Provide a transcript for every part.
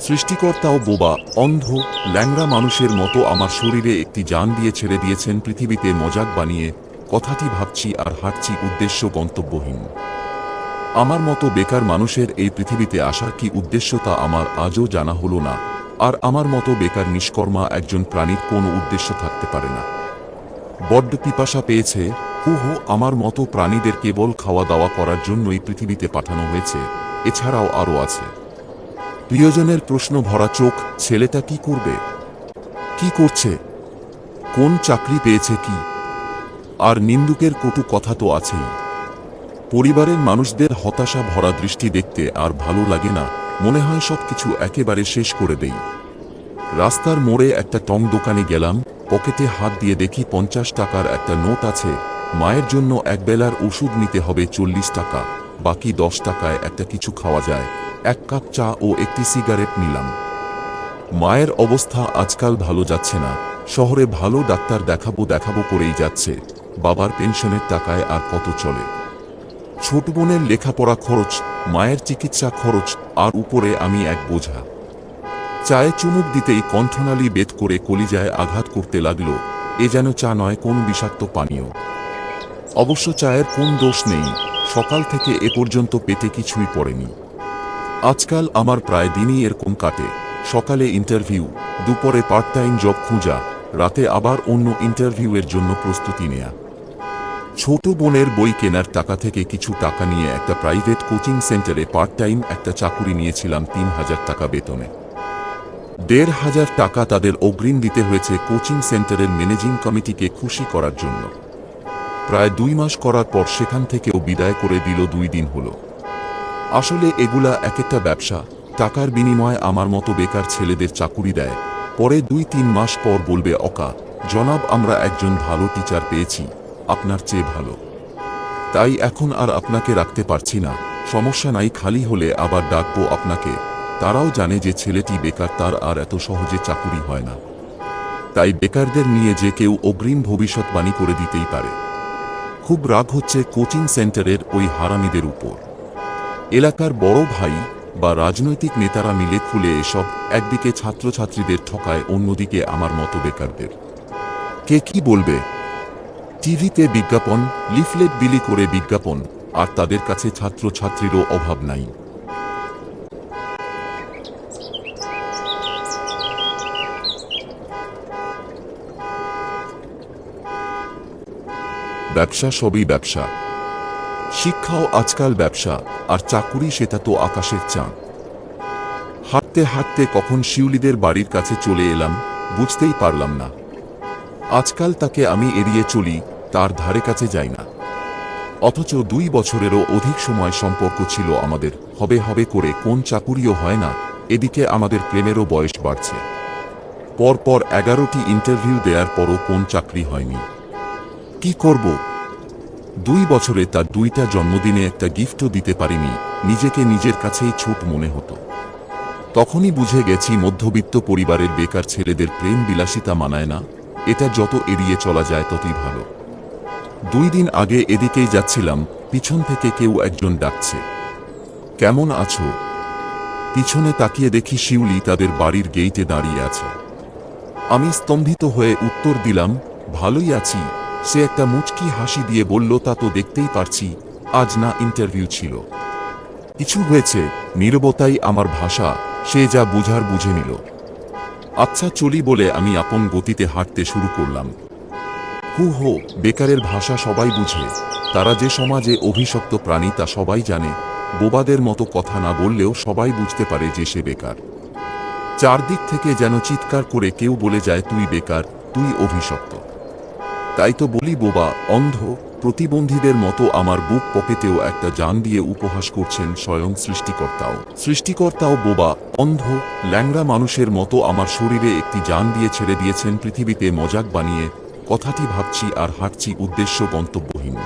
সৃষ্টিকর্তাও বোবা, অন্ধ, ল্যাংড়া মানুষের মতো আমার শরীরে একটি জান দিয়ে ছেড়ে দিয়েছেন পৃথিবীতে মজাক বানিয়ে। কথাটি ভাবছি আর হাঁটছি উদ্দেশ্য গন্তব্যহীন। আমার মতো বেকার মানুষের এই পৃথিবীতে আসার কি উদ্দেশ্য তা আমার আজও জানা হলো না। আর আমার মতো বেকার নিষ্কর্মা একজন প্রাণীর কোনো উদ্দেশ্য থাকতে পারে না। বড্ড পিপাসা পেয়েছে। আমার মতো প্রাণীদের কেবল খাওয়া দাওয়া করার জন্যই পৃথিবীতে পাঠানো হয়েছে, এছাড়াও আরও আছে। প্রিয়জনের প্রশ্ন ভরা চোখ, ছেলেটা কি করবে, কি করছে, কোন চাকরি পেয়েছে কি? আর নিন্দুকের কটু কথা তো আছেই। পরিবারের মানুষদের হতাশা ভরা দৃষ্টি দেখতে আর ভালো লাগে না, মনে হয় সবকিছু একেবারে শেষ করে দেই। রাস্তার মোড়ে একটা টং দোকানে গেলাম, পকেটে হাত দিয়ে দেখি 50 টাকার একটা নোট আছে। মায়ের জন্য একবেলার ওষুধ নিতে হবে 40 টাকা, বাকি 10 টাকায় একটা কিছু খাওয়া যায়। এক কাপ চা ও একটি সিগারেট নিলাম। মায়ের অবস্থা আজকাল ভালো যাচ্ছে না, শহরে ভালো ডাক্তার দেখাবো করেই যাচ্ছে। বাবার পেনশনের টাকায় আর কত চলে? ছোট বোনের লেখাপড়া খরচ, মায়ের চিকিৎসা খরচ, আর উপরে আমি এক বোঝা। চায়ে চুমুক দিতেই কণ্ঠনালী বেদ করে কলিজায় আঘাত করতে লাগলো। এ যেন চা নয়, কোন বিষাক্ত পানীয়। অবশ্য চায়ের কোন দোষ নেই, সকাল থেকে এ পর্যন্ত পেটে কিছুই পড়েনি। আজকাল আমার প্রায় দিনই এরকম কাটে। সকালে ইন্টারভিউ, দুপুরে পার্ট টাইম জব খোঁজা, রাতে আবার অন্য ইন্টারভিউয়ের জন্য প্রস্তুতি নেয়া। ছোট বোনের বই কেনার টাকা থেকে কিছু টাকা নিয়ে একটা প্রাইভেট কোচিং সেন্টারে পার্ট টাইম একটা চাকুরি নিয়েছিলাম 3000 টাকা বেতনে। 1500 টাকা তাদের অগ্রিম দিতে হয়েছে কোচিং সেন্টারের ম্যানেজিং কমিটিকে খুশি করার জন্য। প্রায় 2 মাস করার পর সেখান থেকেও বিদায় করে দিল 2 দিন হলো। আসলে এগুলা এক একটা ব্যবসা। টাকার বিনিময়ে আমার মতো বেকার ছেলেদের চাকুরি দেয়, পরে 2-3 মাস পর বলবে, অকা জনাব, আমরা একজন ভালো টিচার পেয়েছি, আপনার চেয়ে ভালো, তাই এখন আর আপনাকে রাখতে পারছি না। সমস্যা নাই, খালি হলে আবার ডাকবো আপনাকে। তারাও জানে যে ছেলেটি বেকার, তার আর এত সহজে চাকুরি হয় না। তাই বেকারদের নিয়ে যে কেউ অগ্রিম ভবিষ্যৎবাণী করে দিতেই পারে। খুব রাগ হচ্ছে কোচিং সেন্টারের ওই হারামিদের উপর। এলাকার বড় ভাই বা রাজনৈতিক নেতারা মিলে খুলে এসব। একদিকে ছাত্রছাত্রীদের ঠকায়, অন্যদিকে আমার মতো বেকারদের। কে কি বলবে? টিভিতে বিজ্ঞাপন, লিফলেট বিলি করে বিজ্ঞাপন, আর তাদের কাছে ছাত্রছাত্রীরও অভাব নাই। ব্যবসা, সবই ব্যবসা। শিক্ষাও আজকাল ব্যবসা, আর চাকুরি সেটা তো আকাশের চাঁদ। হাঁটতে হাঁটতে কখন শিউলিদের বাড়ির কাছে চলে এলাম বুঝতেই পারলাম না। আজকাল তাকে আমি এড়িয়ে চলি, তার ধারে কাছে যাই না। অথচ 2 বছরেরও অধিক সময় সম্পর্ক ছিল আমাদের। হবে করে কোন চাকুরিও হয় না, এদিকে আমাদের প্রেমেরও বয়স বাড়ছে। পরপর 11টি ইন্টারভিউ দেওয়ার পরও কোন চাকরি হয়নি। কি করব? 2 বছরে তার 2টা জন্মদিনে একটা গিফটও দিতে পারিনি। নিজেকে নিজের কাছেই ছোট মনে হতো। তখনই বুঝে গেছি মধ্যবিত্ত পরিবারের বেকার ছেলেদের প্রেম বিলাসিতা মানায় না। এটা যত এড়িয়ে চলা যায় ততই ভালো। 2 দিন আগে এদিকেই যাচ্ছিলাম, পিছন থেকে কেউ একজন ডাকছে, কেমন আছো? পিছনে তাকিয়ে দেখি শিউলি তাদের বাড়ির গেইটে দাঁড়িয়ে আছে। আমি স্তম্ভিত হয়ে উত্তর দিলাম, ভালোই আছি। সে একটা মুচকি হাসি দিয়ে বলল, তা তো দেখতেই পারছি, আজ না ইন্টারভিউ ছিল? কিছু হয়েছে? নীরবতাই আমার ভাষা। সে যা বুঝার বুঝে নিল। আচ্ছা চলি বলে আমি আপন গতিতে হাঁটতে শুরু করলাম। বেকারের ভাষা সবাই বুঝে। তারা যে সমাজে অভিশপ্ত প্রাণী তা সবাই জানে। বোবাদের মতো কথা না বললেও সবাই বুঝতে পারে যে সে বেকার। চারদিক থেকে যেন চিৎকার করে কেউ বলে যায়, তুই বেকার, তুই অভিশপ্ত। তাই তো বলি, বোবা, অন্ধ, প্রতিবন্ধীদের মতো আমার বুক পকেটেও একটা জান দিয়ে উপহাস করছেন স্বয়ং সৃষ্টিকর্তাও বোবা, অন্ধ, ল্যাংড়া মানুষের মতো আমার শরীরে একটি জান দিয়ে ছেড়ে দিয়েছেন পৃথিবীতে মজাক বানিয়ে। কথাটি ভাবছি আর হাঁটছি উদ্দেশ্য গন্তব্যহীন।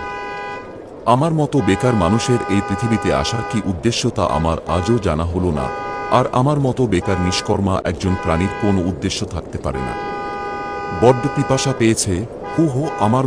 আমার মতো বেকার মানুষের এই পৃথিবীতে আসার কি উদ্দেশ্য তা আমার আজও জানা হলো না। আর আমার মতো বেকার নিষ্কর্মা একজন প্রাণীর কোনো উদ্দেশ্য থাকতে পারে না। বড্ড পিপাসা পেয়েছে। আমার